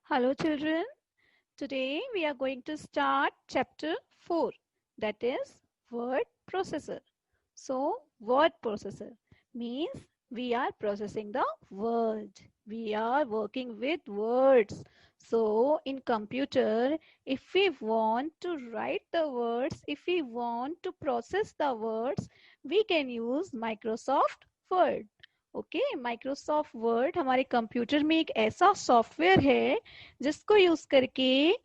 Hello children, today we are going to start chapter 4, that is word processor. So word processor means we are processing the word. We are working with words. So in computer, if we want to write the words, if we want to process the words, we can use Microsoft Word. Okay Microsoft word हमारे computer में एक ऐसा software है जिसको use करके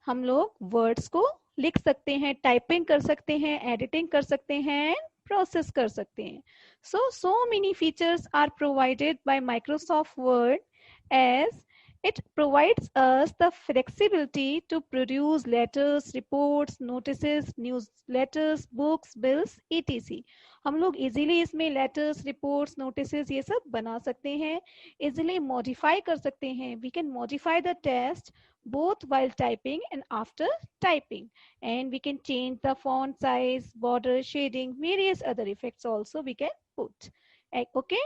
हम लोग words को लिख सकते हैं, टाइपिंग कर सकते हैं, एडिटिंग कर सकते हैं, प्रोसेस कर सकते हैं. So many features are provided by Microsoft Word as it provides us the flexibility to produce letters, reports, notices, newsletters, books, bills, etc. हम लोग इजीली इसमें लेटर्स, रिपोर्ट्स, नोटिसेस ये सब बना सकते हैं, इजीली मॉडिफाई कर सकते हैं. We can modify the text both while typing and after typing, and we can change the font size, border, shading, various other effects also we can put. Okay,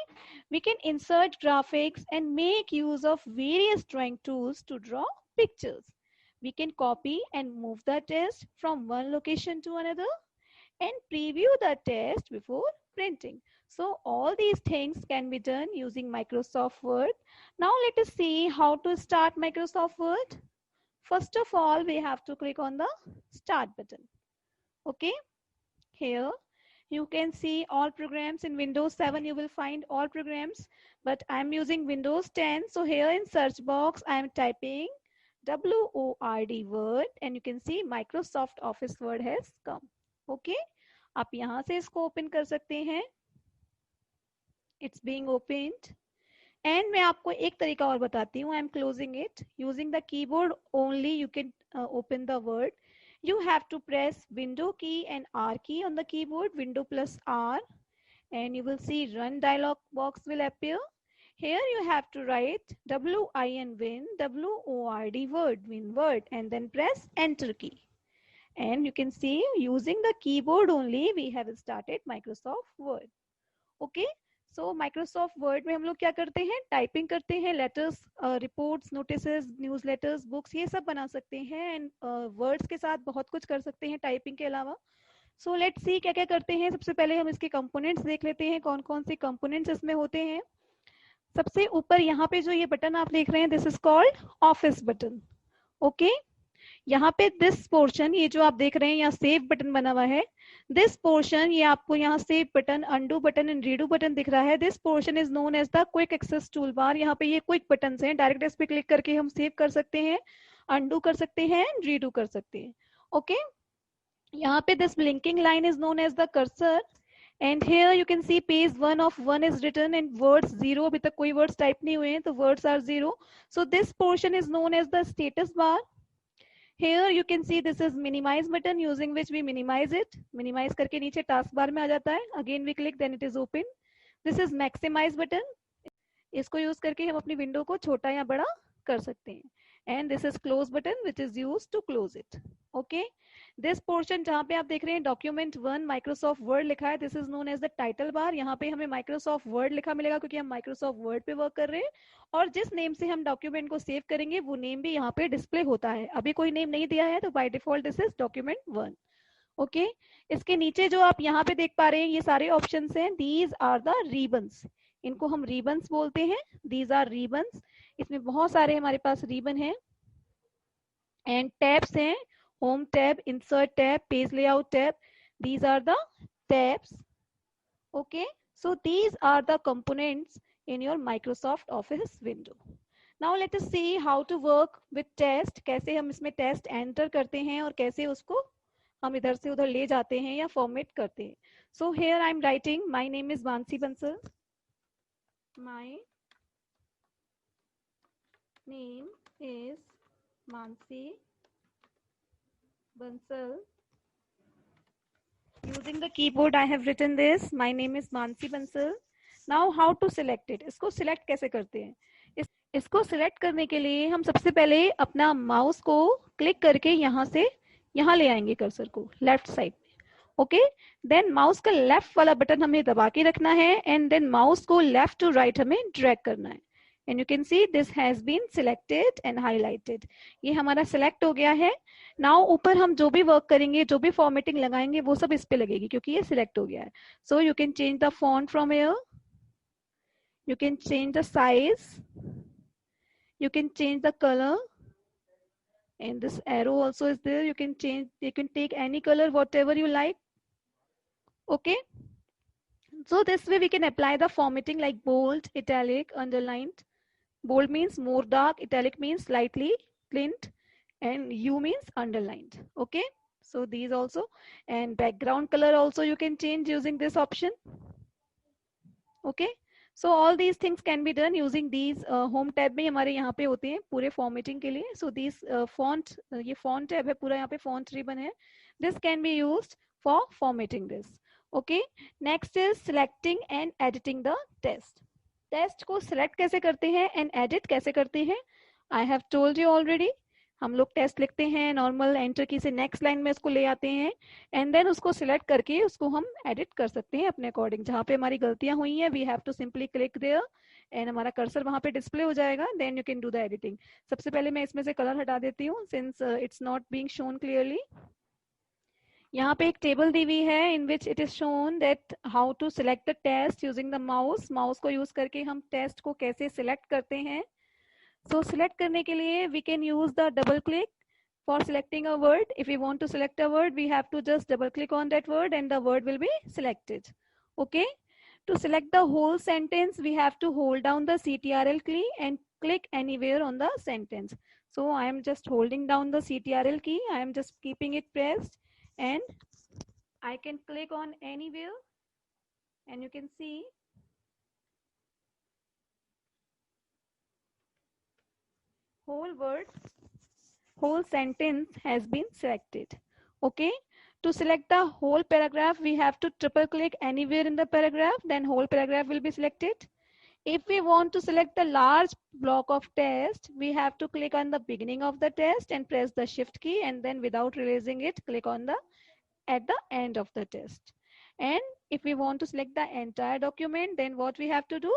we can insert graphics and make use of various drawing tools to draw pictures. We can copy and move the text from one location to another and preview the test before printing. So all these things can be done using Microsoft Word. Now let us see how to start Microsoft Word. First of all, we have to click on the start button. Okay, here you can see all programs. In Windows 7 you will find all programs, but I am using Windows 10. So here in search box I am typing WORD Word and you can see Microsoft Office Word has come. Okay, आप यहाँ से इसको open कर सकते हैं. It's being opened. And मैं आपको एक तरीका और बताती हूँ. I am closing it. Using the keyboard only you can open the word. You have to press Window key and R key on the keyboard, Window plus R, and you will see Run dialog box will appear. Here you have to write WIN WORD word and then press Enter key. And you can see using the keyboard only we have started Microsoft Word. Okay. So Microsoft Word में हम लोग क्या करते हैं, typing करते हैं, letters, reports, notices, newsletters, books ये सब बना सकते हैं एंड वर्ड्स के साथ बहुत कुछ कर सकते हैं टाइपिंग के अलावा. सो लेट्स सी क्या क्या करते हैं. सबसे पहले हम इसके कंपोनेंट्स देख लेते हैं, कौन कौन से कंपोनेंट्स इसमें होते हैं. सबसे ऊपर यहाँ पे जो ये बटन आप देख रहे हैं, this is called office button. Okay, यहाँ पे दिस पोर्शन, ये जो आप देख रहे हैं यहाँ सेव बटन बना हुआ है, दिस पोर्शन, ये आपको यहाँ save button, undo button and redo button दिख रहा है. This portion is known as the quick access tool bar. यहाँ पे ये क्विक बटन हैं, डायरेक्ट इस पे क्लिक करके हम सेव कर सकते हैं, अंडू कर सकते हैं, रीडू कर सकते हैं. ओके, यहाँ पे this blinking line is known as the cursor and here you can see page 1 of 1 is written and words 0. अभी तक कोई words टाइप नहीं हुए हैं तो words are 0. So this portion is known as the status bar. Here you can see this is minimize button using which we minimize it. Minimize करके नीचे task bar में आ जाता है. Again we click then it is open. This is maximize button. इसको use करके हम अपनी window को छोटा या बड़ा कर सकते हैं. And this is close button which is used to close it. Okay. This portion जहाँ पे आप देख रहे हैं document 1 Microsoft Word लिखा है, this is known as the title bar. यहाँ पे हमें Microsoft Word लिखा मिलेगा क्योंकि हम Microsoft Word पे वर्क कर रहे हैं और जिस नेम से हम डॉक्यूमेंट को सेव करेंगे वो नेम भी यहाँ पे डिस्प्ले होता है. अभी कोई नेम नहीं दिया है तो by default this is document 1. Okay, इसके नीचे जो आप यहाँ पे देख पा रहे हैं ये सारे ऑप्शन हैं, दीज आर द रिबन्स. इनको हम रिबन्स बोलते हैं. These are ribbons. इसमें बहुत सारे हमारे पास रिबन हैं एंड टैब्स हैं. Home tab, insert tab, page layout tab, these are the tabs. Okay, so these are the components in your Microsoft Office window. Now let us see how to work with test. कैसे हम इसमें test enter करते हैं और कैसे उसको हम इधर से उधर ले जाते हैं या फॉर्मेट करते हैं. So here I am writing my name is Mansi Bansal. My name is Mansi Bansal. Using the keyboard I have written this. My name is Mansi Bansal. Now how to select it? इसको select कैसे करते हैं? इसको select करने के लिए हम सबसे पहले अपना माउस को क्लिक करके यहाँ से यहाँ ले आएंगे कर्सर को लेफ्ट साइड में. ओके, देन माउस का लेफ्ट वाला बटन हमें दबा के रखना है एंड देन माउस को लेफ्ट टू राइट हमें ड्रैग करना है. and you can see this has been selected and highlighted. ये हमारा select हो गया है. Now ऊपर हम जो भी work करेंगे, जो भी formatting लगाएंगे, वो सब इस पे लगेगी क्योंकि ये select हो गया है. So you can change the font from here. You can change the size. You can change the color. And this arrow also is there. You can change, you can take any color, whatever you like. Okay. So this way we can apply the formatting like bold, italic, underlined. Bold means more dark, italic means slightly tint, and U means underlined. Okay. So these also, and background color also you can change using this option. Okay. So all these things can be done using these home tab में हमारे यहाँ पे होते हैं पूरे formatting के लिए. So these font, ये font tab है पूरा, यहाँ पे font ribbon है. This can be used for formatting this. Okay. Next is selecting and editing the text. Text को select कैसे करते हैं and edit कैसे करते हैं? I have told you already. हम लोग टेस्ट लिखते हैं, नॉर्मल एंटर की से नेक्स्ट लाइन में उसको ले आते हैं एंड देन उसको सिलेक्ट करके उसको हम एडिट कर सकते हैं अपने अकॉर्डिंग. जहाँ पे हमारी गलतियां हुई हैं we have to simply click there and हमारा कर्सर वहां पे डिस्प्ले हो जाएगा. Then you can do the editing. सबसे पहले मैं इसमें से कलर हटा देती हूँ since it's not being shown clearly. यहाँ पे एक टेबल दी हुई है in which it is shown that how to select the test using the mouse. Mouse को यूज करके हम टेस्ट को कैसे सिलेक्ट करते हैं. So select करने के लिए we can use the double click for selecting a word. If we want to select a word, we have to just double click on that word and the word will be selected. Okay. To select the whole sentence, we have to hold down the CTRL key and click anywhere on the sentence. So I am just holding down the CTRL key. I am just keeping it pressed and I can click on anywhere and you can see whole word, whole sentence has been selected. Okay. To select the whole paragraph, we have to triple click anywhere in the paragraph, then whole paragraph will be selected. If we want to select the large block of text, we have to click on the beginning of the text and press the shift key and then without releasing it, click on the at the end of the text. And if we want to select the entire document, then what we have to do?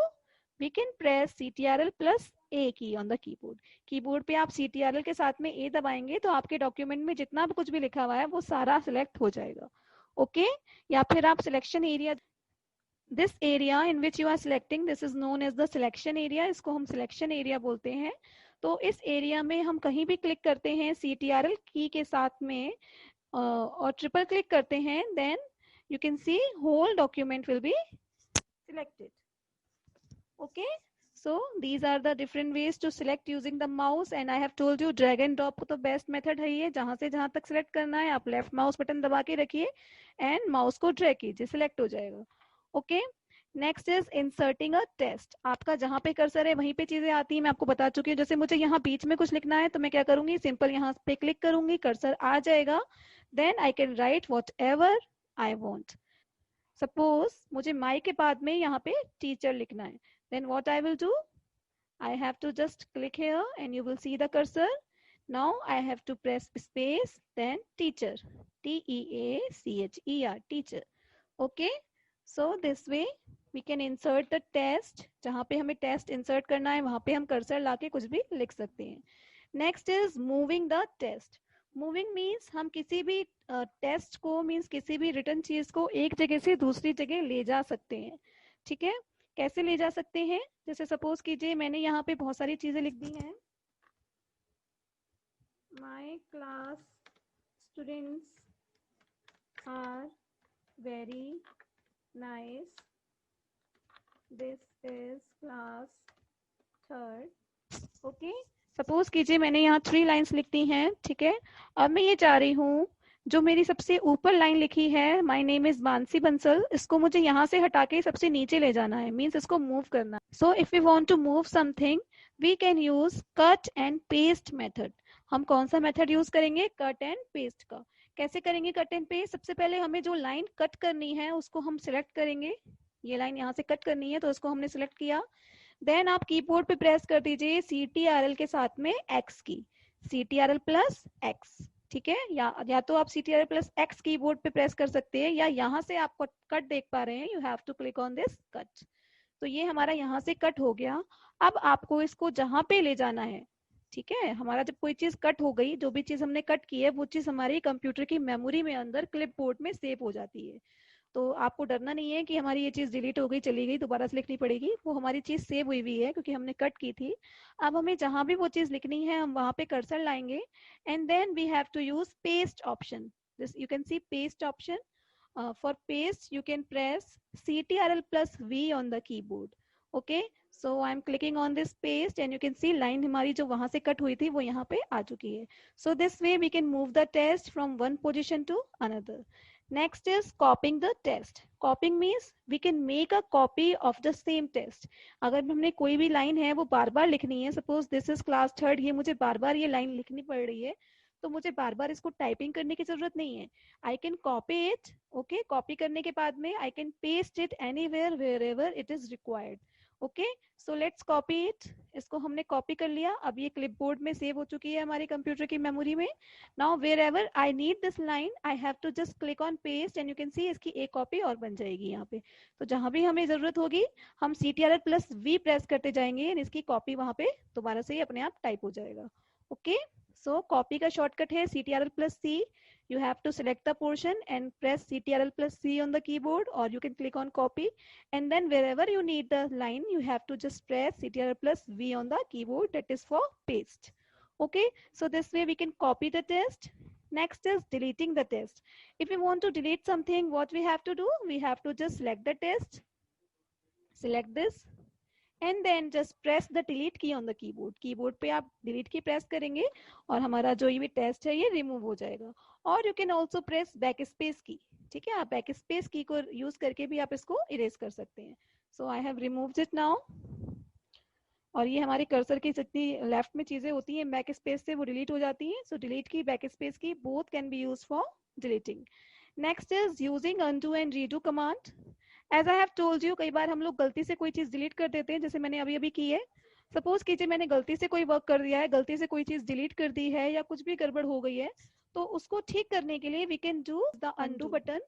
We can press CTRL plus A key on the keyboard. Keyboard पे आप CTRL के साथ में A दबाएंगे तो आपके document में जितना भी कुछ भी लिखा हुआ है वो सारा सिलेक्ट हो जाएगा. ओके. या फिर आप selection area, this area in which you are selecting, this is known as the selection area. इसको हम सिलेक्शन एरिया बोलते हैं. तो इस एरिया में हम कहीं भी क्लिक करते हैं CTRL की के साथ में और ट्रिपल क्लिक करते हैं, then you can see whole document will be selected. Okay. So these are the different ways to select using the mouse and I have told you drag and drop तो best method है ये. जहां से जहां तक select करना है आप left mouse button दबा के रखिए and mouse को drag कीजिए, select हो जाएगा. Okay. Next is inserting a test. आपका जहां पे कर्सर है वहीं पे चीजें आती हैं, मैं आपको बता चुकी हूँ. जैसे मुझे यहाँ बीच में कुछ लिखना है तो मैं क्या करूंगी, सिंपल यहाँ पे क्लिक करूंगी, कर्सर आ जाएगा. Then I can write whatever I want. Suppose मुझे माई के बाद में यहाँ पे टीचर लिखना है, then what I will do, I have to just click here and you will see the cursor. Now I have to press space, then teacher, T-E-A-C-H-E-R, teacher. Okay. So this way we can insert the test. जहाँ पे हमें test insert करना है वहाँ पे हम cursor लाके कुछ भी लिख सकते हैं. Next is moving the test. Moving means हम किसी भी टेस्ट को, मीन्स किसी भी रिटर्न चीज को एक जगह से दूसरी जगह ले जा सकते हैं. ठीक है. कैसे ले जा सकते हैं, जैसे सपोज कीजिए मैंने यहाँ पे बहुत सारी चीजें लिख दी हैं. My class students are very nice, this is class third. Okay. Suppose कीजिए मैंने यहाँ 3 लाइन्स लिख दी हैं. ठीक है. अब मैं ये चाह रही हूँ जो मेरी सबसे ऊपर लाइन लिखी है, my name is Mansi Bansal, इसको मुझे यहाँ से हटा के सबसे नीचे ले जाना है, मीन्स इसको मूव करना. So if we want to move something we can use cut and paste method. हम कौन सा मेथड यूज करेंगे, कट एंड पेस्ट का. कैसे करेंगे कट एंड पेस्ट, सबसे पहले हमें जो लाइन कट करनी है उसको हम सिलेक्ट करेंगे. ये लाइन यहाँ से कट करनी है तो उसको हमने सिलेक्ट किया. देन आप कीबोर्ड पे प्रेस कर दीजिए CTRL के साथ में X की, CTRL प्लस X. ठीक है. या तो आप CTRL प्लस X कीबोर्ड पे प्रेस कर सकते हैं या यहाँ से आप कट देख पा रहे हैं, you have to click on this cut. तो ये हमारा यहाँ से कट हो गया. अब आपको इसको जहां पे ले जाना है, ठीक है, हमारा जब कोई चीज कट हो गई, जो भी चीज हमने कट की है वो चीज हमारी कंप्यूटर की मेमोरी में अंदर क्लिपबोर्ड में सेव हो जाती है। तो आपको डरना नहीं है कि हमारी ये चीज डिलीट हो गई, चली गई, दोबारा से लिखनी पड़ेगी। वो हमारी चीज सेव हुई हुई है क्योंकि हमने कट की थी। अब हमें जहां भी वो चीज लिखनी है हम वहां पे कर्सर लाएंगे and then we have to use paste option. This you can see paste option. For paste you can press ctrl plus v on the keyboard. Okay, so I'm clicking on this paste and you can see line हमारी जो वहां से cut हुई थी वो यहाँ पे आ चुकी है. So this way we can move the test from one position to another. Next is copying the test. Copying means we can make a copy of the same test. अगर हमने कोई भी लाइन है वो बार बार लिखनी है, suppose this is class third, ये मुझे बार बार ये लाइन लिखनी पड़ रही है, तो मुझे बार बार इसको टाइपिंग करने की जरूरत नहीं है. I can copy it. Okay, copy करने के बाद में I can paste it anywhere wherever it is required. Okay, so let's copy it. इसको हमने कॉपी कर लिया. अब ये क्लिपबोर्ड में सेव हो चुकी है हमारे कंप्यूटर की मेमोरी में. Now wherever I need this line I have to just click on paste and you can see इसकी एक कॉपी और बन जाएगी यहाँ पे. तो जहां भी हमें जरूरत होगी हम CTRL+V प्रेस करते जाएंगे एंड इसकी कॉपी वहां पे दोबारा से ही अपने आप टाइप हो जाएगा. ओके, सो कॉपी का शॉर्टकट है CTRL+C. You have to select the portion and press CTRL+C on the keyboard, or you can click on copy, and then wherever you need the line you have to just press CTRL+V on the keyboard, that is for paste. Okay, so this way we can copy the test. Next is deleting the test. If we want to delete something, what we have to do, we have to just select the test, select this and then just press the delete key on the keyboard. Keyboard पे आप delete की press करेंगे और हमारा जो ये भी test है ये रिमूव हो जाएगा. और you can also press backspace की. ठीक है, आप backspace की को यूज करके भी आप इसको इरेज कर सकते हैं. So I have removed it now. और ये हमारे कर्सर की जितनी लेफ्ट में चीजें होती हैं बैक स्पेस से वो डिलीट हो जाती हैं. So delete key, backspace key, both can be use for deleting. Next is using undo and redo command. As I have told you, कई बार हम लोग गलती से कोई चीज डिलीट कर देते हैं, जैसे मैंने अभी अभी की है. सपोज कीजिए मैंने गलती से कोई वर्क कर दिया है, गलती से कोई चीज डिलीट कर दी है या कुछ भी गड़बड़ हो गई है, तो उसको ठीक करने के लिए we can do the undo button.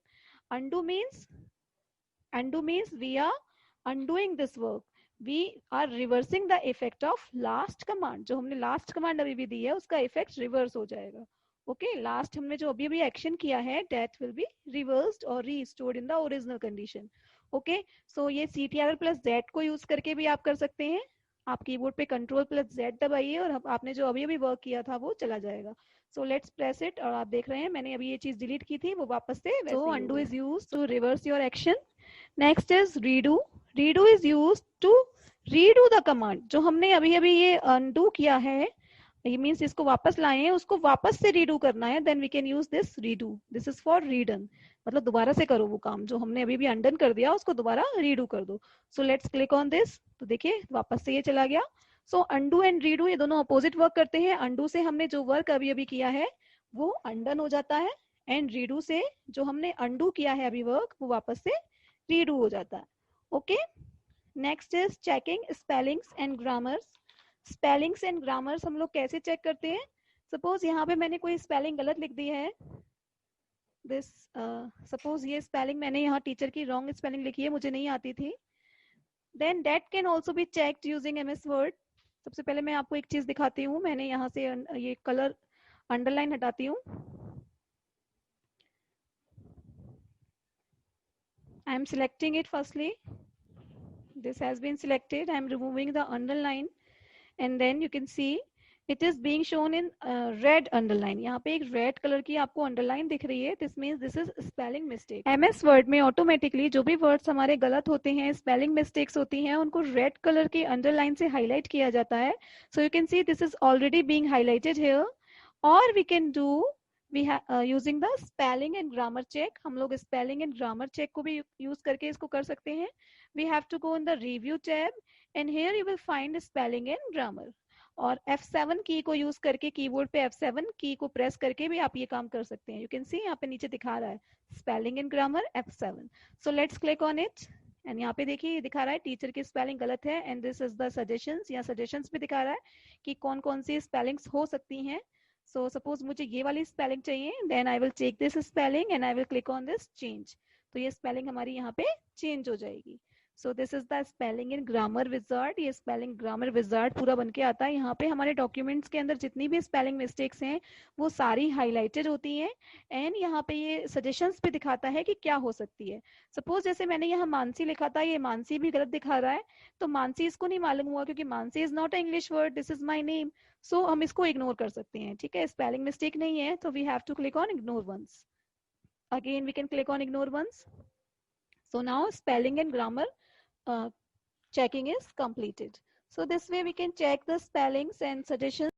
Undo means we are undoing this work. We are reversing the effect of last command. जो हमने लास्ट कमांड अभी भी दी है उसका इफेक्ट रिवर्स हो जाएगा. ओके, लास्ट हमने जो अभी अभी एक्शन किया है दैट विल बी रिवर्स्ड और restored in the original condition. Okay, so ये CTRL+Z को यूज करके भी आप कर सकते हैं. आप कीबोर्ड पे Ctrl+Z दबाइए और आपने जो अभी अभी वर्क किया था वो चला जाएगा. सो लेट्स प्रेस इट और आप देख रहे हैं मैंने अभी ये चीज डिलीट की थी वो वापस से. So undo is used to reverse your action. Next is redo. Redo is used to redo the command. जो हमने अभी अभी ये अनडू किया है, ये मीन्स इसको वापस लाए हैं, उसको वापस से रीडू करना है, then we can use this redo. This is for redone, मतलब दोबारा से करो वो काम जो हमने अभी भी अनडन कर दिया उसको दोबारा रीडू कर दो. So let's click on this. तो देखिए वापस से ये चला गया. सो अनडू एंड रीडू ये दोनों अपोजिट वर्क करते हैं. अनडू से हमने जो वर्क अभी अभी किया है वो अनडन हो जाता है एंड रीडू से जो हमने अनडू किया है अभी वर्क वो वापस से रीडू हो जाता है. Okay, next is checking spellings and grammars. Spellings and grammars हम लोग कैसे चेक करते हैं. सपोज यहाँ पे मैंने कोई स्पेलिंग गलत लिख दी है. दिस सपोज ये स्पेलिंग मैंने यहाँ टीचर की रॉन्ग स्पेलिंग लिखी है, मुझे नहीं आती थी. Then that can also be checked using MS word. सबसे पहले मैं आपको एक चीज दिखाती हूँ. मैंने यहाँ से ये कलर अंडरलाइन हटाती हूँ. I am selecting it firstly. This has been selected. I am removing the underline and then you can see it is being shown in red underline. यहाँ पे एक red color की आपको underline दिख रही है. This means this is spelling mistake. MS Word में automatically जो भी words हमारे गलत होते हैं, spelling mistakes होती हैं, उनको red color की underline से highlight किया जाता है. So you can see this is already being highlighted here. Or we can do using the spelling and grammar check. हम लोग spelling and grammar check को भी use करके इसको कर सकते हैं. We have to go in the review tab and here you will find spelling and grammar. और F7 की को यूज करके कीबोर्ड पे F7 की को प्रेस करके भी आप ये काम कर सकते हैं. यू कैन सी यहाँ पे नीचे दिखा रहा है spelling and grammar F7. So let's click on it and यहाँ पे देखिए दिखा रहा है टीचर की स्पेलिंग गलत है and this is the suggestions. यहाँ सजेशंस भी दिखा रहा है कि कौन कौन सी स्पेलिंग्स हो सकती हैं. सो सपोज मुझे ये वाली स्पेलिंग चाहिए, then I will check this spelling and I will click on this change. तो ये स्पेलिंग हमारी यहाँ पे चेंज हो जाएगी. So this is the spelling in grammar wizard. ये स्पेलिंग ग्रामर विजार्ड पूरा बन के आता है. यहाँ पे हमारे डॉक्यूमेंट्स के अंदर जितनी भी स्पेलिंग मिस्टेक्स हैं वो सारी हाईलाइटेड होती हैं. एंड यहाँ पे ये सजेशंस भी दिखाता है कि क्या हो सकती है. सपोज जैसे मैंने यहाँ मानसी लिखा था, ये मानसी भी गलत दिखा रहा है. तो मानसी इसको नहीं मालूम हुआ क्योंकि Mansi is not a English word, this is my name. So हम इसको इग्नोर कर सकते हैं. ठीक है, स्पेलिंग मिस्टेक नहीं है तो we have to click on ignore once. Again we can click on ignore once. So now spelling and grammar uh, checking is completed. So this way we can check the spellings and suggestions